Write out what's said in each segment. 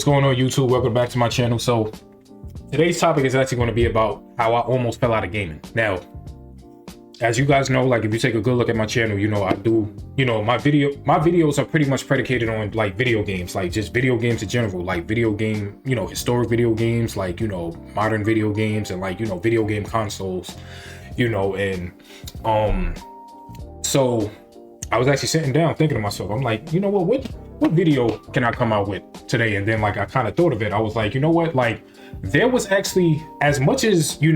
What's going on, YouTube? Welcome back to my channel. So today's topic is actually going to be about how I almost fell out of gaming. Now, as you guys know, like if you take a good look at my channel, I do, my videos are pretty much predicated on like video games, like just video games in general, like video game, historic video games, like, modern video games and like, video game consoles, so I was actually sitting down thinking to myself, I'm like, what video can I come out with today? And then like I kind of thought of it. I was like, like there was actually, as much as when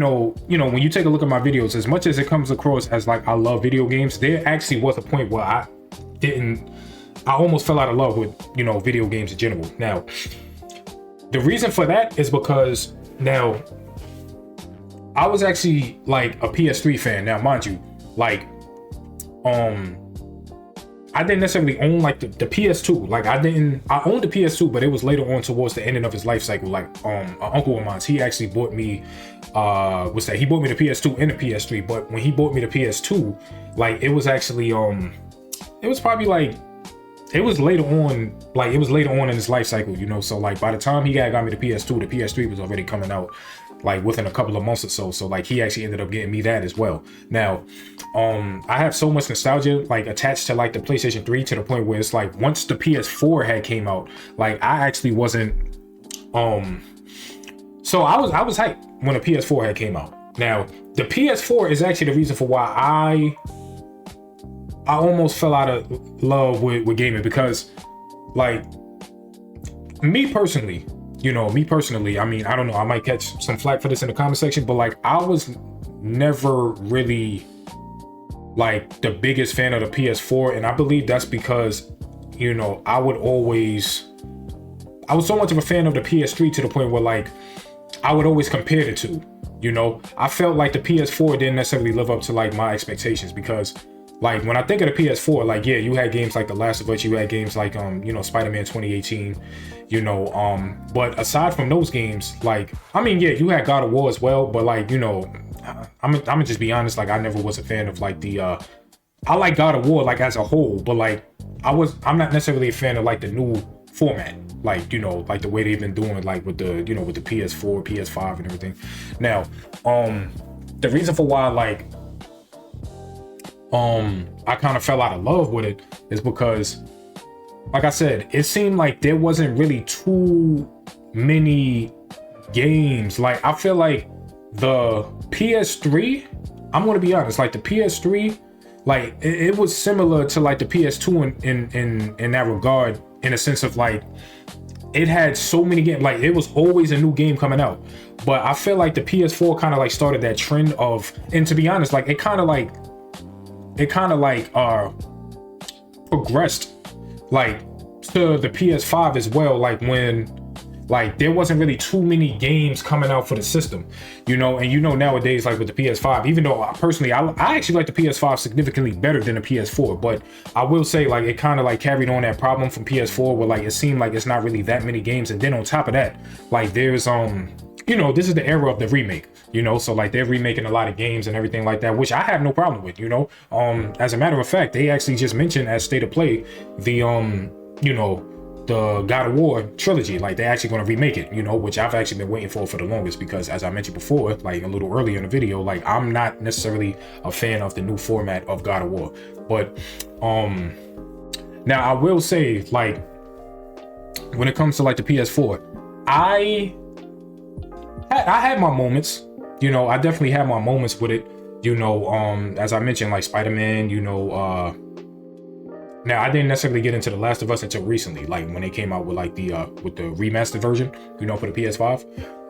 you take a look at my videos, as much as it comes across as like I love video games, there actually was a point where I almost fell out of love with video games in general. Now, the reason for that is because now I was actually like a PS3 fan. Now, mind you, like I didn't necessarily own like the PS2. Like I owned the PS2, but it was later on towards the ending of his life cycle. Like an uncle of mine, he actually bought me he bought me the PS2 and the PS3. But when he bought me the PS2, like it was actually it was probably like it was later on in his life cycle, so like by the time he got me the PS2, the PS3 was already coming out like within a couple of months or so. So like he actually ended up getting me that as well. Now, I have so much nostalgia like attached to like the PlayStation 3 to the point where it's like once the PS4 had came out, like I actually wasn't so I was hyped when the PS4 had came out. Now, the PS4 is actually the reason for why I almost fell out of love with gaming, because like me personally, I mean, I don't know, I might catch some flack for this in the comment section, but like I was never really like the biggest fan of the PS4, and I believe that's because I was so much of a fan of the PS3 to the point where like I would always compare the two. I felt like the PS4 didn't necessarily live up to like my expectations, because like when I think of the PS4, like yeah, you had games like The Last of Us, you had games like Spider-Man 2018, but aside from those games, like I mean yeah, you had God of War as well, but like I'm gonna just be honest, like I never was a fan of like the I like God of War like as a whole, but like I'm not necessarily a fan of like the new format, like like the way they've been doing like with the with the PS4, PS5 and everything. Now the reason for why like I kind of fell out of love with it is because, like I said, it seemed like there wasn't really too many games. Like I feel like the PS3, I'm gonna be honest, like the PS3, like it was similar to like the PS2 in that regard, in a sense of like it had so many games, like it was always a new game coming out. But I feel like the PS4 kind of like started that trend of, and to be honest, like it kind of progressed like to the PS5 as well, like when like there wasn't really too many games coming out for the system, and nowadays like with the PS5, even though personally I actually like the PS5 significantly better than the PS4, but I will say like it kind of like carried on that problem from PS4 where like it seemed like it's not really that many games. And then on top of that, like there's this is the era of the remake, so like they're remaking a lot of games and everything like that, which I have no problem with, as a matter of fact, they actually just mentioned as state of play the the God of War trilogy, like they're actually going to remake it, which I've actually been waiting for the longest, because as I mentioned before, like a little earlier in the video, like I'm not necessarily a fan of the new format of God of War. But now I will say, like when it comes to like the PS4, I had my moments, I definitely had my moments with it, as I mentioned, like Spider-Man, now I didn't necessarily get into The Last of Us until recently, like when they came out with like the remastered version, for the PS5.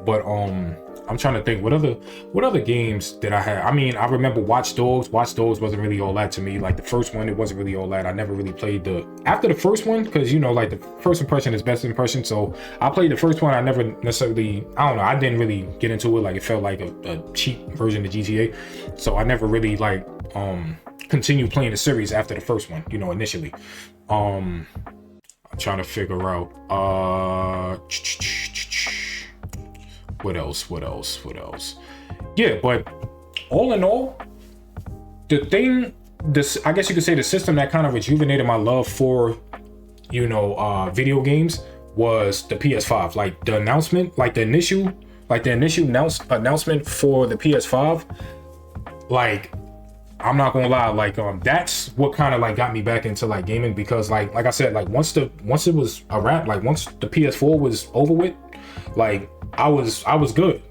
But I'm trying to think what other games did I have. I mean, I remember Watch Dogs. Watch Dogs wasn't really all that to me. Like the first one, it wasn't really all that. I never really played after the first one, because like the first impression is best impression. So I played the first one. I never necessarily, I don't know, I didn't really get into it. Like it felt like a cheap version of GTA. So I never really like continue playing the series after the first one, initially. I'm trying to figure out what else. Yeah, but all in all, I guess you could say the system that kind of rejuvenated my love for video games was the PS5. Like the announcement, like the initial announcement for the PS5. Like, I'm not gonna lie, like that's what kind of like got me back into like gaming, because like I said, like once it was a wrap, like once the PS4 was over with, like I was good,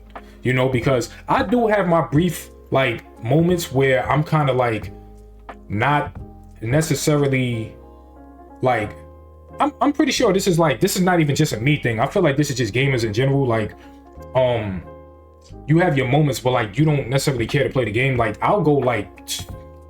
you know, because I do have my brief like moments where I'm kind of like not necessarily like, I'm pretty sure this is not even just a me thing. I feel like this is just gamers in general. Like you have your moments, but like you don't necessarily care to play the game. Like I'll go like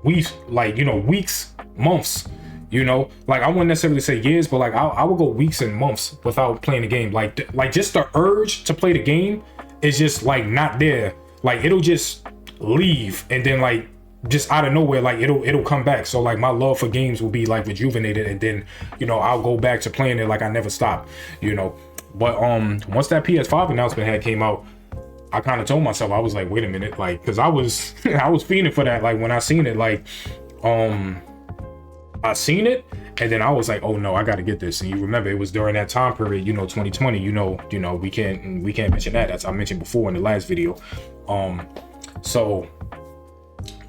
weeks, like, you know, weeks, months, you know, like I wouldn't necessarily say years, but like I will go weeks and months without playing the game. Like just the urge to play the game is just like not there. Like it'll just leave, and then like just out of nowhere, like it'll come back. So like my love for games will be like rejuvenated, and then, you know, I'll go back to playing it like I never stopped, you know. But once that PS5 announcement had came out, I kind of told myself, I was like, wait a minute, like, because I was I was feeling for that. Like when I seen it, like I seen it, and then I was like, oh no, I got to get this. And you remember, it was during that time period, you know, 2020. You know, we can't mention that. That's I mentioned before in the last video. So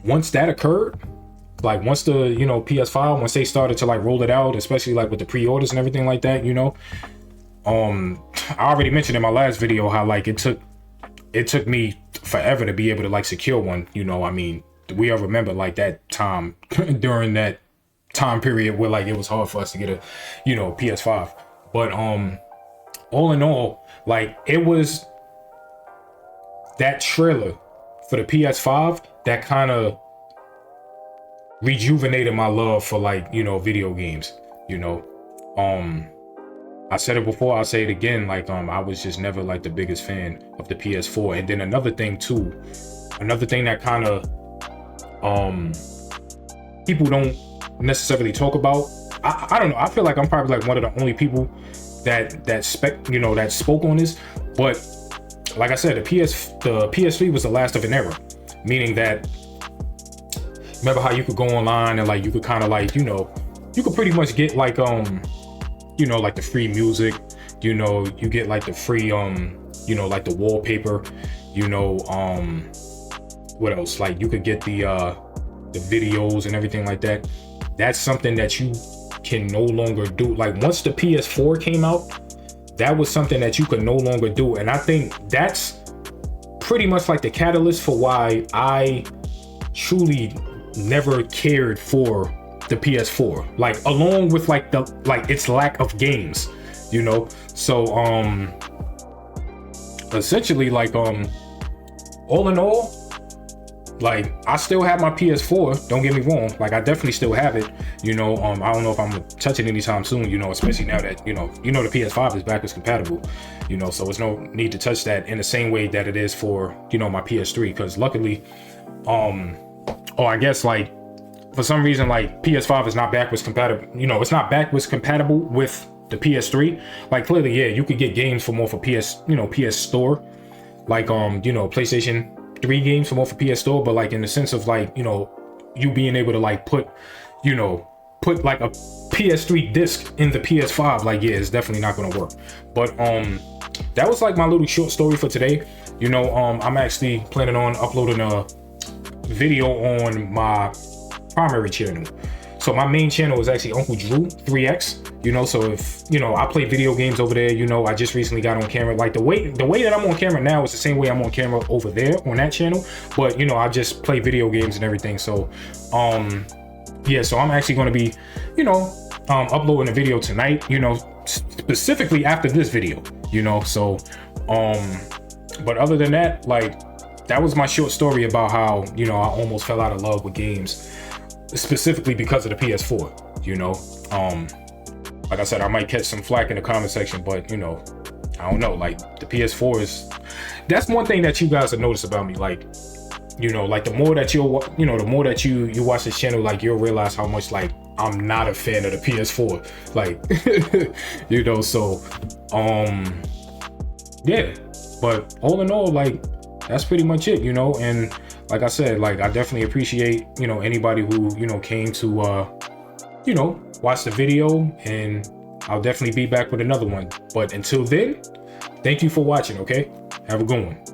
once that occurred, like once the, you know, PS5, once they started to like roll it out, especially like with the pre-orders and everything like that, you know, I already mentioned in my last video how like it took me forever to be able to like secure one. You know, I mean, we all remember like that time during that time period where like it was hard for us to get a, you know, PS5. But all in all, like it was that trailer for the PS5 that kind of rejuvenated my love for like, you know, video games, you know. I said it before, I'll say it again, like I was just never like the biggest fan of the PS4. And then another thing that kind of people don't necessarily talk about, I don't know, I feel like I'm probably like one of the only people that spoke on this. But like I said, the PS3 was the last of an era, meaning that, remember how you could go online and like you could kind of like, you know, you could pretty much get like you know, like the free music, you know, you get like the free you know, like the wallpaper, you know, what else, like you could get the videos and everything like that. That's something that you can no longer do. Like once the PS4 came out, that was something that you could no longer do. And I think that's pretty much like the catalyst for why I truly never cared for the PS4, like along with like its lack of games, you know. So essentially like all in all, like I still have my PS4, don't get me wrong, like I definitely still have it, you know. I don't know if I'm gonna touch it anytime soon, you know, especially now that you know the PS5 is backwards compatible, you know, so there's no need to touch that in the same way that it is for, you know, my PS3, because luckily I guess like for some reason like PS5 is not backwards compatible, you know, it's not backwards compatible with the PS3. Like clearly, yeah, you could get games for more for PS Store, like you know, PlayStation 3 games for more for PS Store, but like in the sense of like, you know, you being able to like put like a PS3 disc in the PS5, like yeah, it's definitely not gonna work. But that was like my little short story for today. You know, I'm actually planning on uploading a video on my primary channel. So my main channel is actually Uncle Drew 3X, you know, so if, you know, I play video games over there, you know, I just recently got on camera. Like the way that I'm on camera now is the same way I'm on camera over there on that channel, but you know, I just play video games and everything. So yeah, so I'm actually going to be, you know, uploading a video tonight, you know, specifically after this video, you know. So but other than that, like that was my short story about how, you know, I almost fell out of love with games, specifically because of the PS4, you know. Like I said, I might catch some flack in the comment section, but you know, I don't know, like the PS4 is, that's one thing that you guys have noticed about me. Like, you know, like the more that you watch this channel, like you'll realize how much like I'm not a fan of the PS4, like you know. So yeah, but all in all, like that's pretty much it, you know. And like I said, like I definitely appreciate, you know, anybody who, you know, came to you know, watch the video and, I'll definitely be back with another one. But until then, thank you for watching, okay? Have a good one.